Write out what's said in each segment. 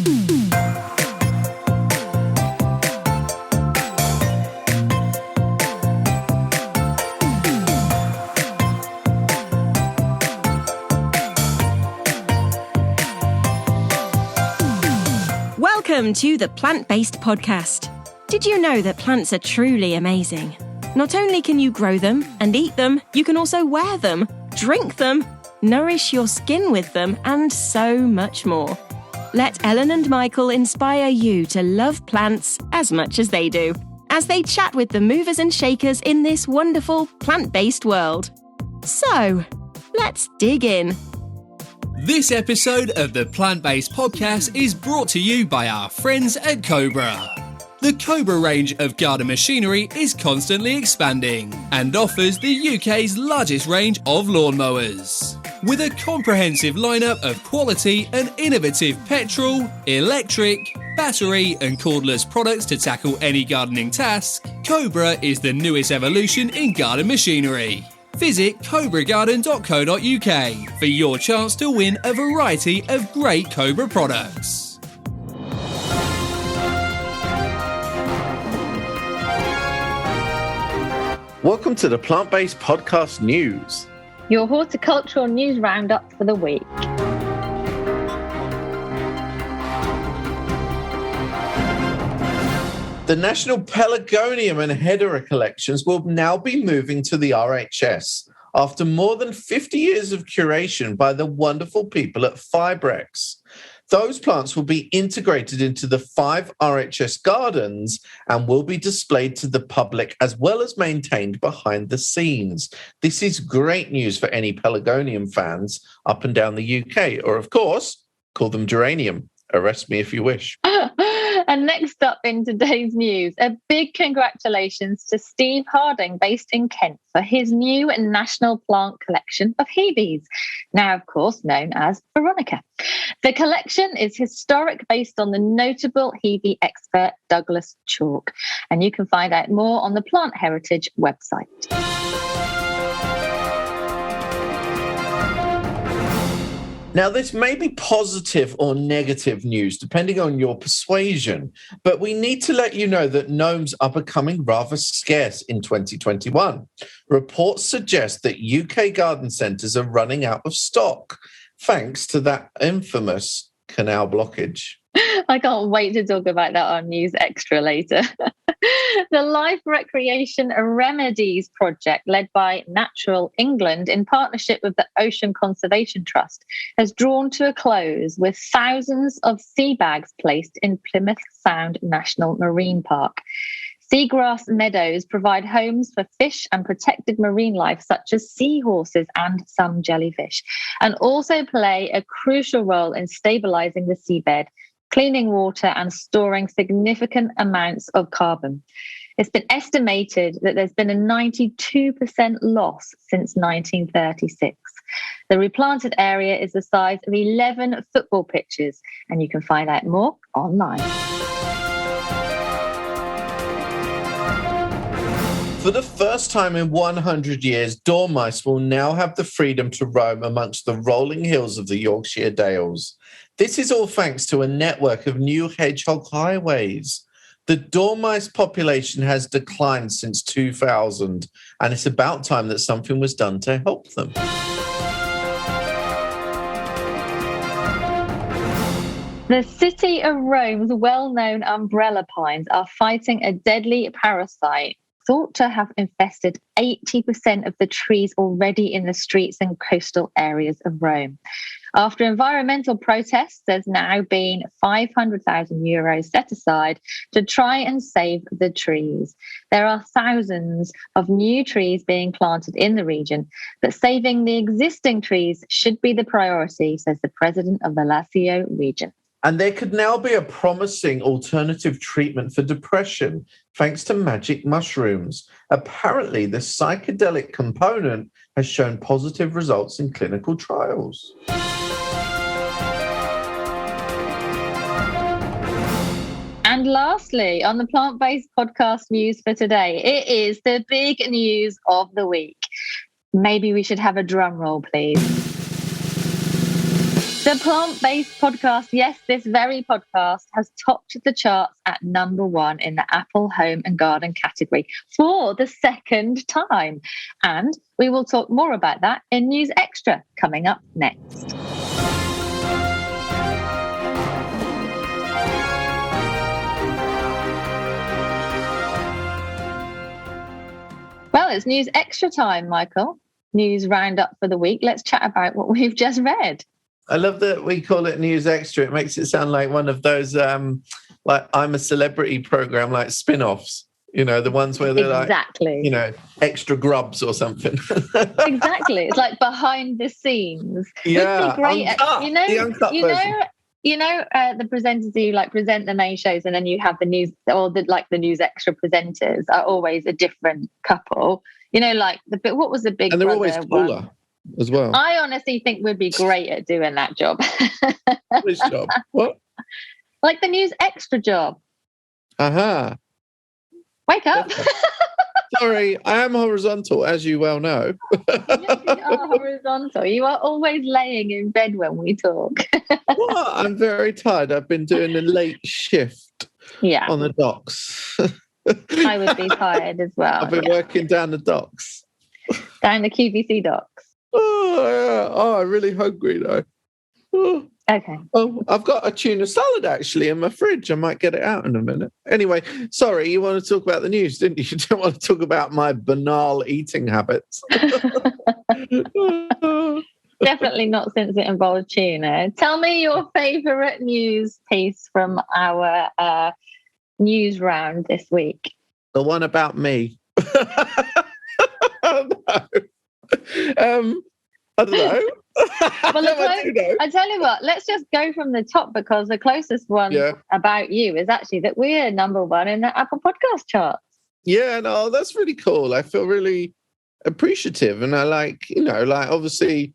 Welcome to the Plant-Based Podcast. Did you know that plants are truly amazing? Not only can you grow them and eat them, you can also wear them, drink them, nourish your skin with them, and so much more. Let Ellen and Michael inspire you to love plants as much as they do, as they chat with the movers and shakers in this wonderful plant-based world. So, let's dig in. This episode of the Plant-Based Podcast is brought to you by our friends at Cobra. The Cobra range of garden machinery is constantly expanding and offers the UK's largest range of lawnmowers. With a comprehensive lineup of quality and innovative petrol, electric, battery and cordless products to tackle any gardening task, Cobra is the newest evolution in garden machinery. Visit cobragarden.co.uk for your chance to win a variety of great Cobra products. Welcome to the Plant-Based Podcast News. Your horticultural news roundup for the week. The National Pelargonium and Hedera collections will now be moving to the RHS after more than 50 years of curation by the wonderful people at Fibrex. Those plants will be integrated into the 5 RHS gardens and will be displayed to the public as well as maintained behind the scenes. This is great news for any Pelargonium fans up and down the UK, or of course, call them geranium. Arrest me if you wish. And next up in today's news, a big congratulations to Steve Harding, based in Kent, for his new national plant collection of Hebes, now of course known as Veronica. The collection is historic, based on the notable Hebe expert Douglas Chalk, and you can find out more on the Plant Heritage website. Now, this may be positive or negative news, depending on your persuasion, but we need to let you know that gnomes are becoming rather scarce in 2021. Reports suggest that UK garden centres are running out of stock, thanks to that infamous canal blockage. I can't wait to talk about that on News Extra later. The Life Recreation Remedies project, led by Natural England in partnership with the Ocean Conservation Trust, has drawn to a close with thousands of sea bags placed in Plymouth Sound National Marine Park. Seagrass meadows provide homes for fish and protected marine life such as seahorses and some jellyfish, and also play a crucial role in stabilising the seabed, cleaning water and storing significant amounts of carbon. It's been estimated that there's been a 92% loss since 1936. The replanted area is the size of 11 football pitches, and you can find out more online. For the first time in 100 years, dormice will now have the freedom to roam amongst the rolling hills of the Yorkshire Dales. This is all thanks to a network of new hedgehog highways. The dormice population has declined since 2000, and it's about time that something was done to help them. The city of Rome's well-known umbrella pines are fighting a deadly parasite thought to have infested 80% of the trees already in the streets and coastal areas of Rome. After environmental protests, there's now been €500,000 set aside to try and save the trees. There are thousands of new trees being planted in the region, but saving the existing trees should be the priority, says the president of the Lazio region. And there could now be a promising alternative treatment for depression thanks to magic mushrooms. Apparently, the psychedelic component has shown positive results in clinical trials. And lastly, on the Plant-Based Podcast news for today, it is the big news of the week. Maybe we should have a drum roll, please. The plant-based podcast, yes, this very podcast has topped the charts at #1 in the Apple Home and Garden category for the second time. And we will talk more about that in News Extra coming up next. Well, it's News Extra time, Michael. News roundup for the week. Let's chat about what we've just read. I love that we call it News Extra. It makes it sound like one of those, like I'm a Celebrity program, like spin-offs. You know, the ones where they're exactly. Like, you know, extra grubs or something. Exactly. It's like behind the scenes. Yeah, would be great. Uncut, the uncut version. The presenters who like present the main shows, and then you have the news, or the News Extra presenters are always a different couple. You know, like what was the Big and they're Brother always cooler one? As well. I honestly think we'd be great at doing that job. Which job? What? Like the News Extra job. Aha. Wake up. Sorry, I am horizontal, as you well know. Yes, you are horizontal. You are always laying in bed when we talk. Well, I'm very tired. I've been doing a late shift on the docks. I would be tired as well. I've been working down the docks. Down the QVC docks. Oh, I'm really hungry though. Oh. Okay. Oh, I've got a tuna salad actually in my fridge. I might get it out in a minute. Anyway, sorry, you want to talk about the news, didn't you? You don't want to talk about my banal eating habits. Definitely not since it involved tuna. Tell me your favourite news piece from our news round this week. The one about me. Oh, no. I don't know. Well, I tell you what, let's just go from the top, because the closest one about you is actually that we're #1 in the Apple Podcast charts. Yeah, no, that's really cool. I feel really appreciative, and I obviously,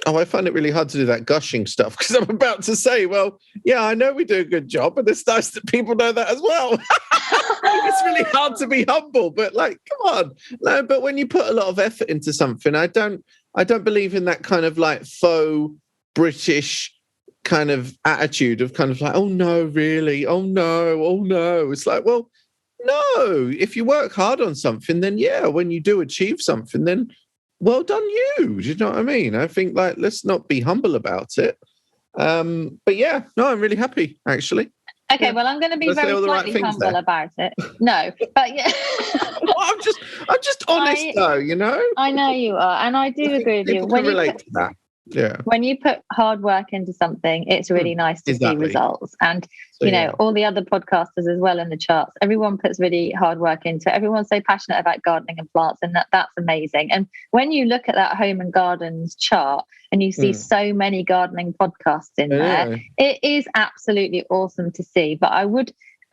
I find it really hard to do that gushing stuff, because I'm about to say, well, yeah, I know we do a good job, and it's nice that people know that as well. It's really hard to be humble, but like, come on. No, but when you put a lot of effort into something, I don't believe in that kind of like faux British kind of attitude of kind of like, oh no, really? Oh no. It's like, well, no, if you work hard on something, then yeah, when you do achieve something, then well done you. Do you know what I mean? I think like, let's not be humble about it. But yeah, no, I'm really happy actually. Okay, well, I'm going to be very slightly humble about it. No, but yeah. Well, I'm just honest though, you know? I know you are, and I do agree with you. When you relate to that. Yeah. When you put hard work into something, it's really nice to see results. And, all the other podcasters as well in the charts, everyone puts really hard work into it. Everyone's so passionate about gardening and plants, and that's amazing. And when you look at that Home and Gardens chart and you see so many gardening podcasts in there, it is absolutely awesome to see. But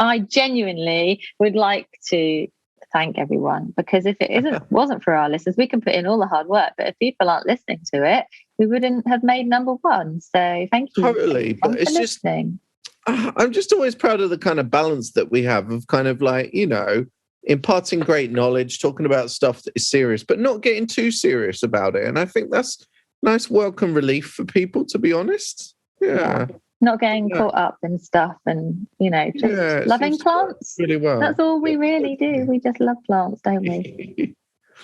I genuinely would like to thank everyone, because if it wasn't for our listeners, we can put in all the hard work, but if people aren't listening to it, we wouldn't have made #1. So thank you. Totally. But it's just, I'm just always proud of the kind of balance that we have of kind of like, imparting great knowledge, talking about stuff that is serious, but not getting too serious about it. And I think that's nice welcome relief for people, to be honest. Yeah. Not getting caught up in stuff, and just loving plants. Really well. That's all we really do. We just love plants, don't we?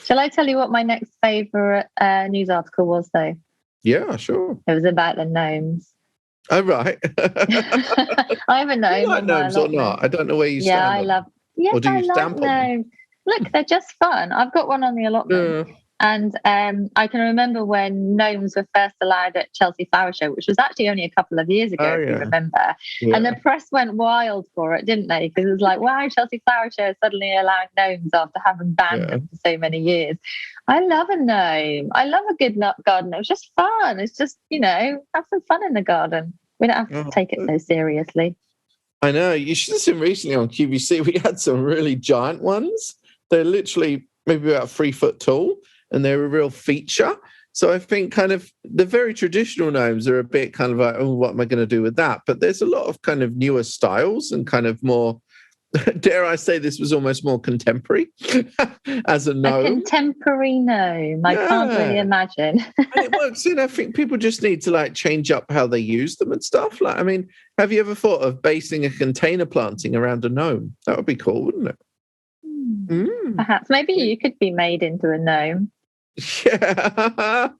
Shall I tell you what my next favourite news article was, though? Yeah, sure. It was about the gnomes. Oh, right. I have a gnome. You like gnomes or not? I don't know where you stand. Yeah, I love. Yes, or do you I love gnomes. Look, they're just fun. I've got one on the allotment. And I can remember when gnomes were first allowed at Chelsea Flower Show, which was actually only a couple of years ago, if you remember. Yeah. And the press went wild for it, didn't they? Because it was like, wow, Chelsea Flower Show is suddenly allowing gnomes after having banned them for so many years. I love a gnome. I love a good garden. It was just fun. It's just, have some fun in the garden. We don't have to take it so seriously. I know. You should have seen recently on QVC, we had some really giant ones. They're literally maybe about 3 foot tall, and they're a real feature. So I think kind of the very traditional gnomes are a bit kind of like, oh, what am I going to do with that? But there's a lot of kind of newer styles and kind of more dare I say this was almost more contemporary as a gnome. A contemporary gnome. I can't really imagine. And it works. I think people just need to like change up how they use them and stuff. Like, I mean, have you ever thought of basing a container planting around a gnome? That would be cool, wouldn't it? Perhaps. Maybe you could be made into a gnome. Yeah.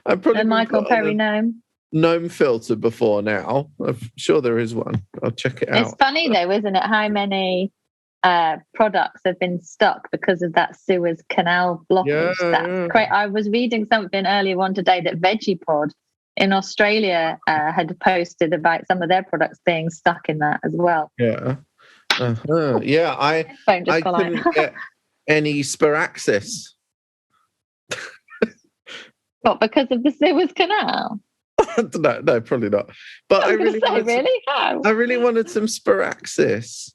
I've probably A Michael Perry gnome. Gnome filter before now. I'm sure there is one. I'll check it out. It's funny though, isn't it? How many products have been stuck because of that Suez Canal blockage. That's great. I was reading something earlier on today that VeggiePod in Australia had posted about some of their products being stuck in that as well. Yeah. Yeah, I couldn't get any Spiraxis. What, because of the Suez Canal? No, probably not. But I really wanted some Spiraxis,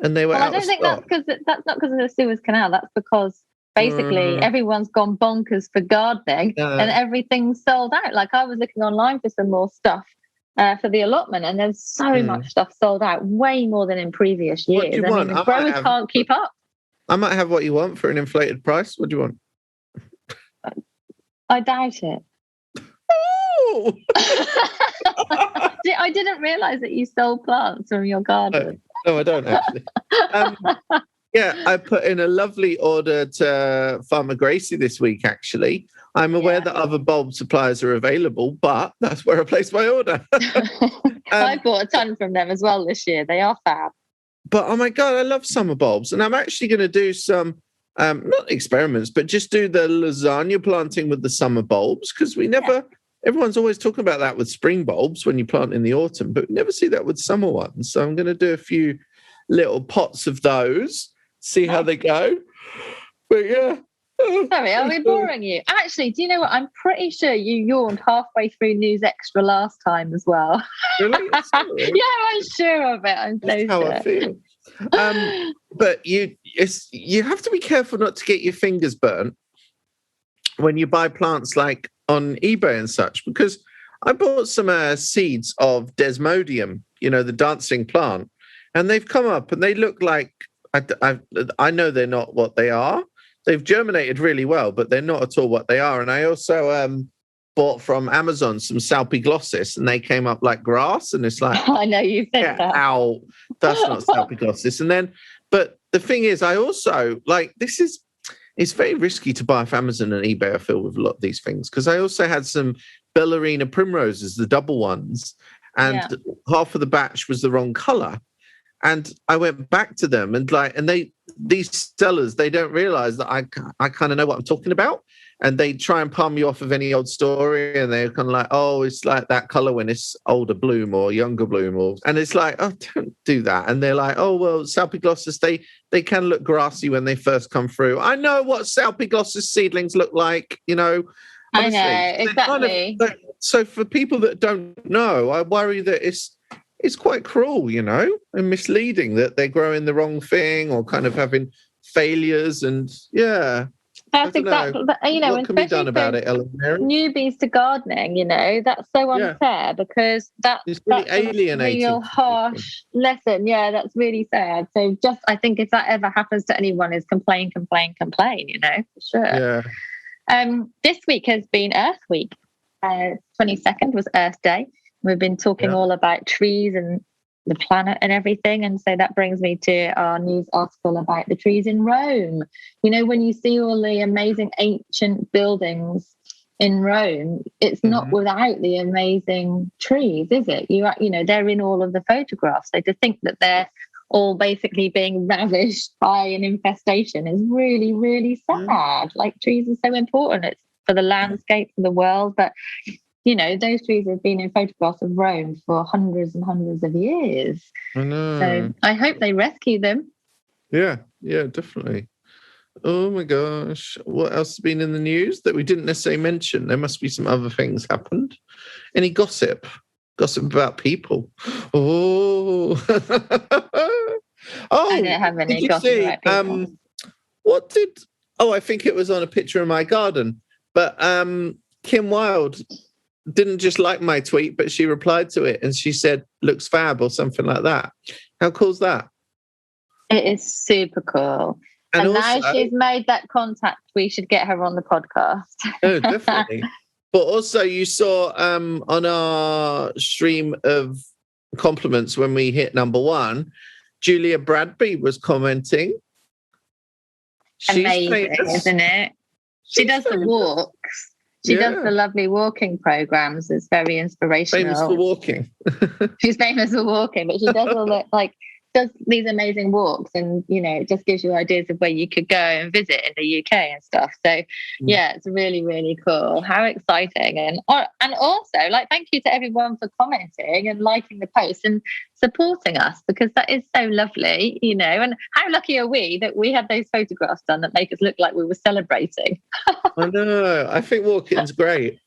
and they were out of stock. I don't think that's not because of the Suez Canal. That's because basically everyone's gone bonkers for gardening, and everything's sold out. Like I was looking online for some more stuff for the allotment, and there's so much stuff sold out, way more than in previous years. What do you want? The growers can't keep up. I might have what you want for an inflated price. What do you want? I doubt it. Oh! I didn't realise that you sold plants from your garden. No, I don't actually. I put in a lovely order to Farmer Gracie this week, actually. I'm aware that other bulb suppliers are available, but that's where I placed my order. I bought a ton from them as well this year. They are fab. But, oh my God, I love summer bulbs. And I'm actually going to do some, not experiments, but just do the lasagna planting with the summer bulbs, because everyone's always talking about that with spring bulbs when you plant in the autumn, but we never see that with summer ones. So I'm going to do a few little pots of those, see how they go. But yeah. Sorry, are we boring you? Actually, do you know what? I'm pretty sure you yawned halfway through News Extra last time as well. Really? Yeah, I'm sure of it. I'm so That's how sure. I feel. But you have to be careful not to get your fingers burnt when you buy plants like on eBay and such, because I bought some seeds of Desmodium, the dancing plant, and they've come up and they look like, I know they're not what they are. They've germinated really well, but they're not at all what they are. And I also bought from Amazon some Salpiglossis, and they came up like grass, and it's like, I know you said that. Ow, that's not Salpiglossis. And then, but the thing is, I also it's very risky to buy off Amazon and eBay, I feel, with a lot of these things, because I also had some Bellarina primroses, the double ones, and half of the batch was the wrong color. And I went back to them and these sellers, they don't realize that I kind of know what I'm talking about. And they try and palm you off of any old story, and they're kind of like, oh, it's like that color when it's older bloom or younger bloom, and it's like, oh, don't do that. And they're like, oh, well, Salpiglossis, they can look grassy when they first come through. I know what Salpiglossis seedlings look like, honestly. I know, exactly. So for people that don't know, I worry that it's quite cruel, and misleading, that they're growing the wrong thing or kind of having failures. And that's exactly, what can be done about it, Ellen? Newbies to gardening, that's so unfair, because that's really alienating. A real harsh lesson. Yeah, that's really sad. So I think if that ever happens to anyone, is complain, for sure. Yeah. This week has been Earth Week. 22nd was Earth Day. We've been talking all about trees and the planet and everything. And so that brings me to our news article about the trees in Rome. When you see all the amazing ancient buildings in Rome, it's not without the amazing trees, is it? They're in all of the photographs. So to think that they're all basically being ravished by an infestation is really, really sad. Like, trees are so important. It's for the landscape, for the world, but those trees have been in photographs of Rome for hundreds and hundreds of years. I know. So I hope they rescue them. Yeah, definitely. Oh my gosh. What else has been in the news that we didn't necessarily mention? There must be some other things happened. Any gossip? Gossip about people? Oh. I don't have any gossip about people. I think it was on a picture of my garden. But Kim Wilde didn't just like my tweet, but she replied to it and she said, looks fab, or something like that. How cool is that? It is super cool. And also, now she's made that contact, we should get her on the podcast. Oh, definitely. But also you saw on our stream of compliments when we hit number 1, Julia Bradby was commenting. She's amazing, famous. isn't it? She does the walks. She does the lovely walking programs. It's very inspirational. Famous for walking. She's famous for walking, but she does all that, does these amazing walks, and it just gives you ideas of where you could go and visit in the UK and stuff. So yeah, it's really, really cool. How exciting. And also thank you to everyone for commenting and liking the post and supporting us, because that is so lovely, and how lucky are we that we had those photographs done that make us look like we were celebrating. I know, I think walking's great.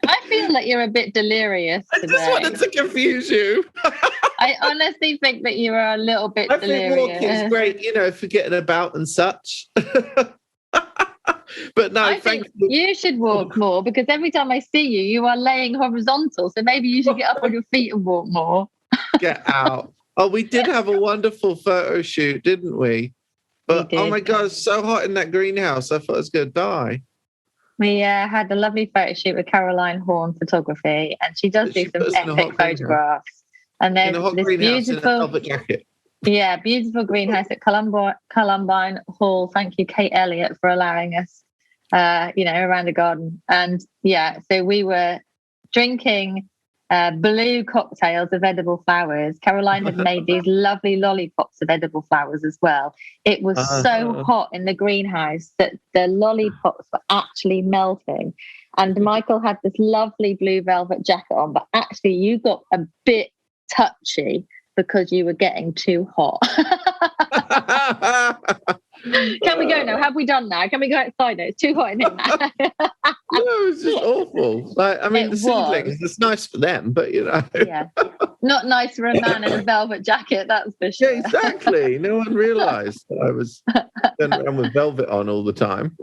I feel like you're a bit delirious today. I just wanted to confuse you. I honestly think that you are a little bit delirious. I think walking's great, forgetting about and such. But no, I think you should walk more, because every time I see you, you are laying horizontal. So maybe you should get up on your feet and walk more. Get out. Oh, we did have a wonderful photo shoot, didn't we? But oh my God, it's so hot in that greenhouse. I thought I was going to die. We had a lovely photo shoot with Caroline Horn Photography, and she does do some epic photographs. And there's this beautiful velvet jacket. Yeah, beautiful greenhouse at Columbine Hall. Thank you, Kate Elliott, for allowing us, around the garden. And yeah, so we were drinking blue cocktails of edible flowers. Caroline had made these lovely lollipops of edible flowers as well. It was so hot in the greenhouse that the lollipops were actually melting. And Michael had this lovely blue velvet jacket on, but actually you got a bit touchy because you were getting too hot. Can we go now? Have we done now? Can we go outside now? It's too hot in here now. No, it's just awful. The seedlings, it's nice for them, but Yeah. Not nice for a man in a velvet jacket, that's for sure. Yeah, exactly. No one realised that I was going around with velvet on all the time.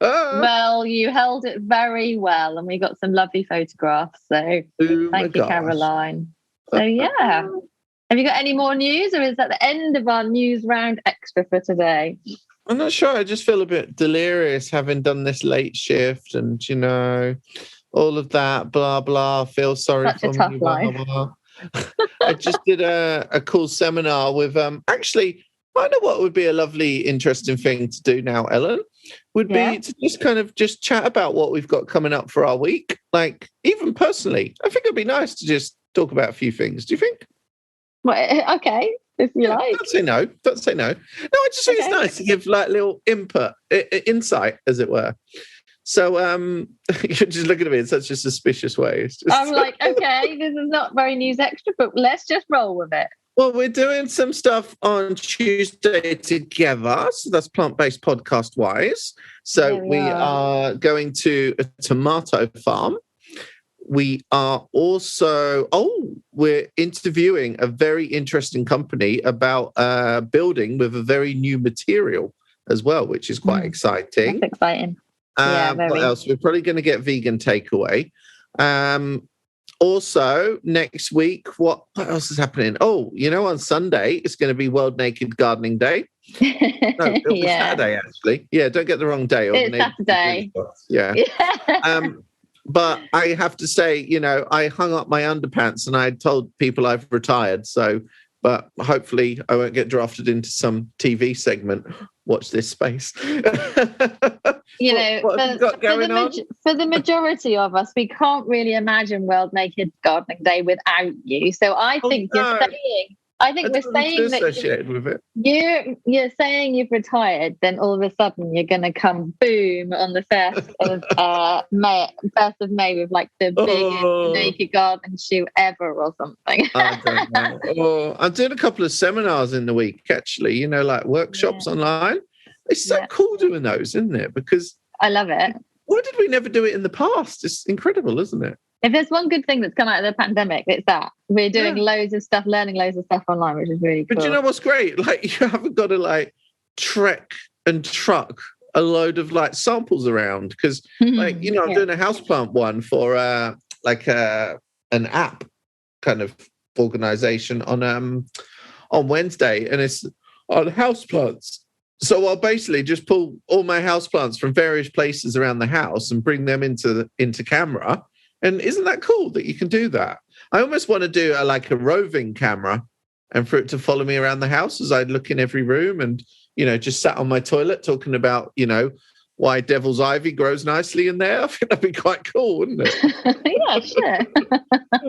Well, you held it very well, and we got some lovely photographs. So thank you, Caroline. So yeah. Have you got any more news, or is that the end of our news round extra for today? I'm not sure. I just feel a bit delirious having done this late shift and, all of that, blah, blah. Feel sorry Such for a tough me, blah, life. blah, blah. I just did a cool seminar with, actually, I know what would be a lovely, interesting thing to do now, Ellen, would be to just kind of just chat about what we've got coming up for our week. Like, even personally, I think it'd be nice to just talk about a few things. Do you think? Well, okay, if you like. Don't say no. Don't say no. No, I just think it's nice to give little insight, as it were. So you're just looking at me in such a suspicious way. I'm like, okay, this is not very news extra, but let's just roll with it. Well, we're doing some stuff on Tuesday together. So that's plant-based podcast-wise. So we are going to a tomato farm. We are also, we're interviewing a very interesting company about building with a very new material as well, which is quite exciting. That's exciting. What else? We're probably going to get vegan takeaway. Also, next week, what else is happening? On Sunday, it's going to be World Naked Gardening Day. No, it'll be Saturday, actually. Yeah, don't get the wrong day. It's Saturday. Yeah. But I have to say, I hung up my underpants and I told people I've retired. But hopefully I won't get drafted into some TV segment. Watch this space. What have you got going on? For the majority of us, we can't really imagine World Naked Gardening Day without you. So I think you're saying... I think we're saying that associated with it. You're saying you've retired, then all of a sudden you're going to come boom on the 1st of May with like the biggest naked garden shoot ever or something. I don't know. I'm doing a couple of seminars in the week, actually, like workshops online. It's so cool doing those, isn't it? Because I love it. Why did we never do it in the past? It's incredible, isn't it? If there's one good thing that's come out of the pandemic, it's that. We're doing loads of stuff, learning loads of stuff online, which is really cool. But you know what's great? You haven't got to trek and truck a load of samples around because I'm doing a houseplant one for an app kind of organisation on Wednesday, and it's on houseplants. So I'll basically just pull all my houseplants from various places around the house and bring them into camera. And isn't that cool that you can do that? I almost want to do a roving camera, and for it to follow me around the house as I look in every room, and just sat on my toilet talking about why devil's ivy grows nicely in there. I think that'd be quite cool, wouldn't it? Yeah, sure.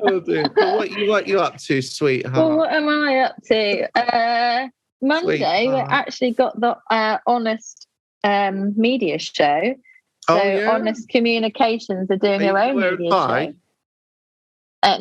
Oh, dear. But what you up to, sweetheart? Well, what am I up to? Monday, we actually got the Honest media show. So Honest Communications are doing their own media show.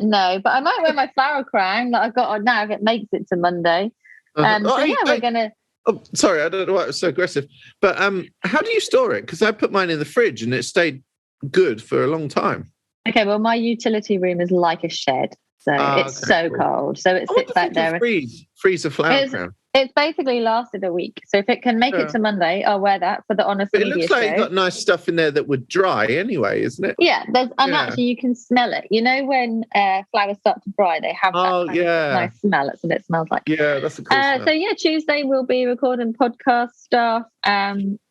No, but I might wear my flower crown that I've got on now if it makes it to Monday. We're going to... Oh, sorry, I don't know why it was so aggressive. But how do you store it? Because I put mine in the fridge and it stayed good for a long time. Okay, well, my utility room is like a shed. So it's so cold. So it sits out there. Freeze a flower crown. It's basically lasted a week. So if it can make it to Monday, I'll wear that for the Honest Media show. It looks like you've got nice stuff in there that would dry anyway, isn't it? Yeah, actually you can smell it. When flowers start to dry, they have that nice smell. That's what it smells like. Yeah, that's a cool smell. So Tuesday we'll be recording podcast stuff.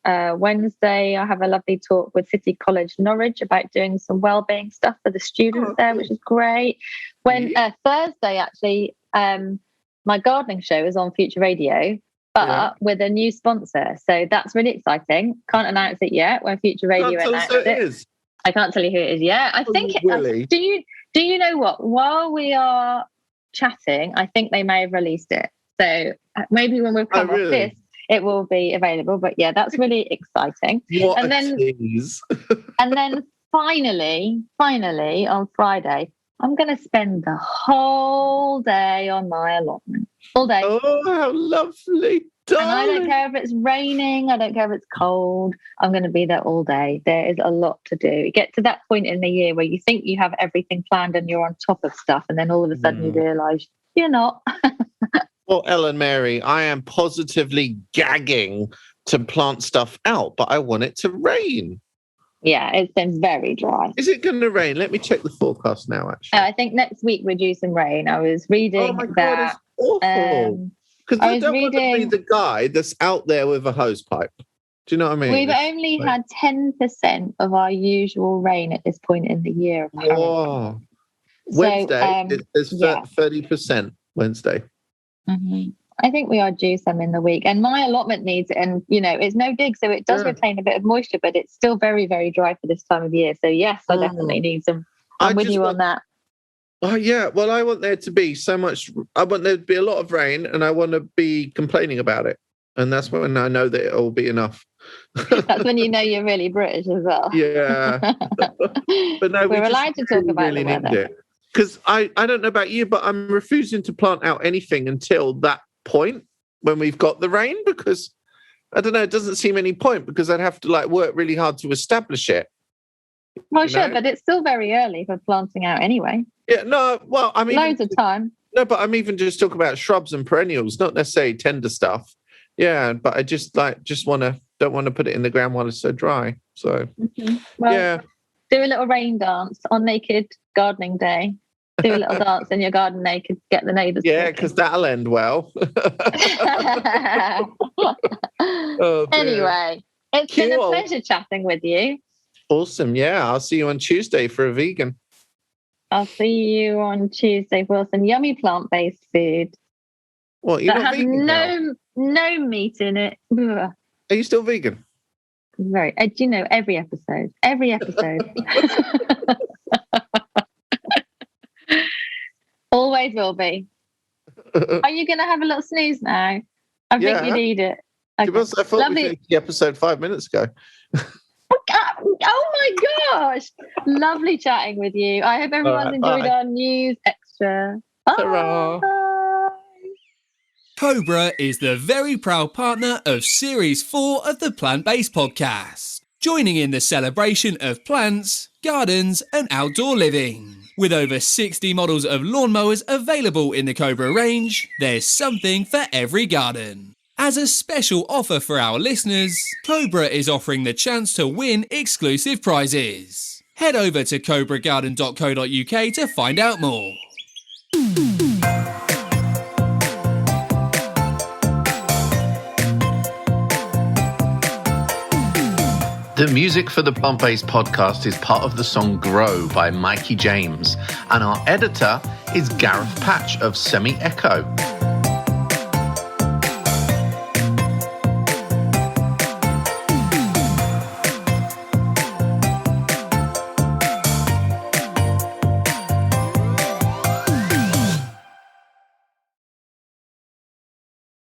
Wednesday I have a lovely talk with City College Norwich about doing some wellbeing stuff for the students there, which is great. Thursday actually, my gardening show is on Future Radio, but with a new sponsor. So that's really exciting. Can't announce it yet. When Future Radio announces it, I can't tell you who it is yet. I think really? Do you know what? While we are chatting, I think they may have released it. So maybe when we've come off this, it will be available. But yeah, that's really exciting. What a tease. And then finally on Friday, I'm going to spend the whole day on my allotment. All day. Oh, how lovely. Darling. And I don't care if it's raining. I don't care if it's cold. I'm going to be there all day. There is a lot to do. You get to that point in the year where you think you have everything planned and you're on top of stuff. And then all of a sudden you realise you're not. Well, Ellen Mary, I am positively gagging to plant stuff out, but I want it to rain. Yeah, it's been very dry. Is it going to rain? Let me check the forecast now, actually. I think next week we're due some rain. I was reading God, it's awful. Because I don't want to be the guy that's out there with a hose pipe. Do you know what I mean? We've only had 10% of our usual rain at this point in the year. Whoa. Wednesday, there's 30% Wednesday. Mm-hmm. I think we are due some in the week, and my allotment needs it. And it's no dig, so it does retain a bit of moisture, but it's still very, very dry for this time of year. So yes, I definitely need some. I'm with you on that. Oh yeah, well, I want there to be so much. I want there to be a lot of rain, and I want to be complaining about it, and that's when I know that it will be enough. That's when you know you're really British as well. Yeah, but no, we're allowed to talk about the weather. Because I don't know about you, but I'm refusing to plant out anything until that point when we've got the rain, because I don't know, it doesn't seem any point, because I'd have to work really hard to establish it. Well, sure, but it's still very early for planting out anyway. Yeah, no, well, I mean, loads of time. No, but I'm even just talking about shrubs and perennials, not necessarily tender stuff. Yeah, but I just don't want to put it in the ground while it's so dry. So well, do a little rain dance on Naked Gardening Day. Do a little dance in your garden naked, get the neighbours. Yeah, because that'll end well. Anyway, it's been a pleasure chatting with you. Awesome. Yeah, I'll see you on Tuesday for a vegan. I'll see you on Tuesday for some yummy plant-based food. What, you're not vegan now? No meat in it. Ugh. Are you still vegan? Very. Do you know, every episode. Always will be. Are you going to have a little snooze now? I think you need it. Okay. I thought we finished the episode 5 minutes ago. Oh my gosh. Lovely chatting with you. I hope everyone's enjoyed our news extra. Bye. Cobra is the very proud partner of Series 4 of the Plant-Based Podcast, joining in the celebration of plants, gardens and outdoor living. With over 60 models of lawnmowers available in the Cobra range, there's something for every garden. As a special offer for our listeners, Cobra is offering the chance to win exclusive prizes. Head over to cobragarden.co.uk to find out more. The music for the Plant-Based podcast is part of the song Grow by Mikey James, and our editor is Gareth Patch of Semi Echo.